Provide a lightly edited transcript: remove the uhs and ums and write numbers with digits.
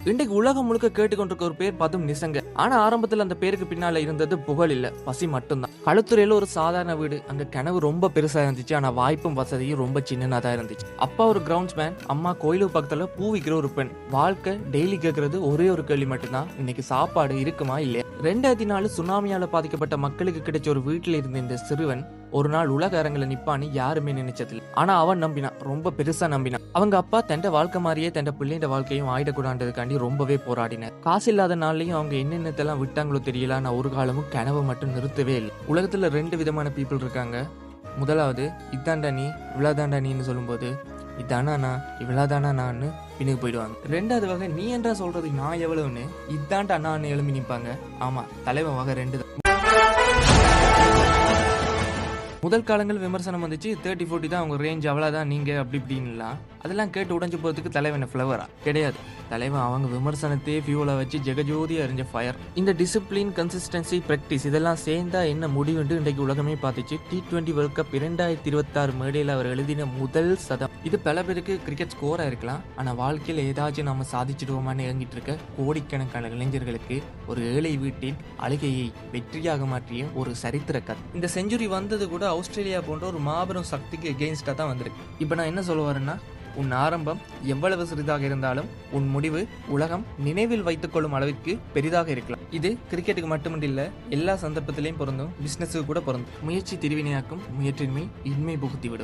இன்றைக்கு உலகம் முழுக்க கேட்டுக்கொண்டிருக்க ஒரு பேர் பதும் நிசங்க. ஆனா ஆரம்பத்துல அந்த பேருக்கு பின்னால இருந்தது புகழ் இல்ல, பசி மட்டும்தான். களுத்துறையில ஒரு சாதாரண வீடு. அங்க கனவு ரொம்ப பெருசா இருந்துச்சு, ஆனா வாய்ப்பும் வசதியும் ரொம்ப சின்னதா இருந்துச்சு. அப்பா ஒரு கிரவுண்ட்ஸ்மேன், அம்மா கோயிலுக்கு பக்கத்துல பூ விற்கிற ஒரு பெண். வாழ்க்கை டெய்லி கேட்கறது ஒரே ஒரு கேள்வி மட்டும்தான், இன்னைக்கு சாப்பாடு இருக்குமா இல்லையா. 2004 சுனாமியால பாதிக்கப்பட்ட மக்களுக்கு கிடைச்ச ஒரு வீட்டில் இருந்த இந்த சிறுவன் ஒரு நாள் உலக அரங்கில நிப்பான்னு யாருமே நினைச்சதில்லை. ஆனா அவன் நம்பினான், ரொம்ப பெருசா நம்பினான். அவங்க அப்பா தண்ட வாழ்க்கை மாதிரியே தண்ட பிள்ளைண்ட வாழ்க்கையும் ஆயிடக்கூடாதுக்காண்டி ரொம்பவே போராடினார். காசு இல்லாத நாள்லயும் அவங்க என்னென்னத்தெல்லாம் விட்டாங்களோ தெரியல, ஆனா ஒரு காலமும் கனவு மட்டும் நிறுத்தவே இல்லை. உலகத்துல 2 விதமான பீப்புள் இருக்காங்க. முதலாவது இதாண்டா நீ இவ்வளவுதாண்டா நீன்னு சொல்லும்போது இதானா நான் இவ்வளவுதானா நான்னு பின்னுக்கு போயிடுவாங்க. 2வது வகை நீ என்றா சொல்றது நான் எவ்வளவுன்னு இதாண்டா நான் எழுப்பி நிற்பாங்க. ஆமா, தலைவன் வகை 2 தான். முதல் காலங்கள் விமர்சனம் வந்துச்சு, 30-40 தான் அவங்க ரேஞ்ச், அவ்வளோதான் நீங்க அப்படி இப்படின்லாம். அதெல்லாம் கேட்டு உடஞ்சு போகிறதுக்கு தலைவன் ஃப்ளவரா கிடையாது. தலைவன் அவங்க விமர்சனத்தையே ஃபியூலை வச்சு ஜெகஜோதி அறிஞ்ச ஃபயர். இந்த டிசிப்ளின், கன்சிஸ்டன்சி, ப்ராக்டிஸ் இதெல்லாம் சேர்ந்தா என்ன முடிவுண்டு இன்றைக்கு உலகமே பார்த்துச்சு. T20 வேர்ல்ட் கப் 2026 மேடையில் அவர் எழுதின முதல் சதம். இது பல பேருக்கு கிரிக்கெட் ஸ்கோராக இருக்கலாம், ஆனால் வாழ்க்கையில் ஏதாச்சும் நம்ம சாதிச்சிடுவோமான்னு இறங்கிட்டு இருக்க கோடிக்கணக்கான இளைஞர்களுக்கு ஒரு ஏழை வீட்டின் அழுகையை வெற்றியாக மாற்றிய ஒரு சரித்திர கதை. இந்த செஞ்சுரி வந்தது கூட ஆஸ்திரேலியா போன்ற ஒரு மாபெரும் சக்திக்கு எகெயின்ஸ்டாக தான் வந்திருக்கு. இப்போ நான் என்ன சொல்ல வரேன்னா, உன் ஆரம்பம் எவ்வளவு சிறிதாக இருந்தாலும் உன் முடிவு உலகம் நினைவில் வைத்துக் கொள்ளும் அளவிற்கு பெரிதாக இருக்கலாம். இது கிரிக்கெட்டுக்கு மட்டுமில்ல, எல்லா சந்தர்ப்பத்திலையும் பொருந்தும், பிசினஸுக்கு கூட பொருந்தும். முயற்சி திருவினையாக்கும், முயற்சின்மை இன்மை புகுத்திவிடும்.